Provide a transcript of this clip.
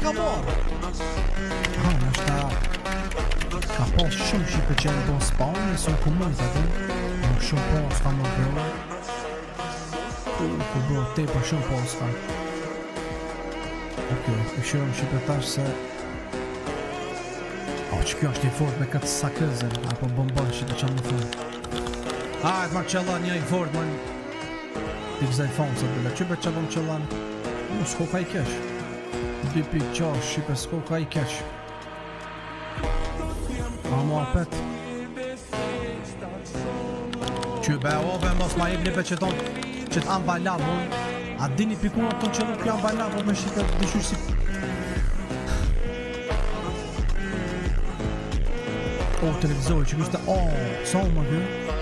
ka marrë. Nështë ka pas shumë shqipe që janë do në Spawn, nësë në komunit atë, nuk shumë pas ka më bërë. Ku bërë te për shumë pas ka. Ok, i shërëm shqipetash se... që kjo është i fort me këtë sakëzën, apo bombon që të qamë në fund. Ajt ma qëllan një i fort, man. Ti këzaj fonë se bële, që be që bëm qëllan? S'ko ka i kesh. 2.6, shqipe s'ko ka i kesh. A mu apet. Që be obe mos ma ibni be që tonë, që t'am balabon. A dini pikuna tonë që nuk jam balabon me shqipe dëshysh si... O, televizori që kështë, sa më kjo?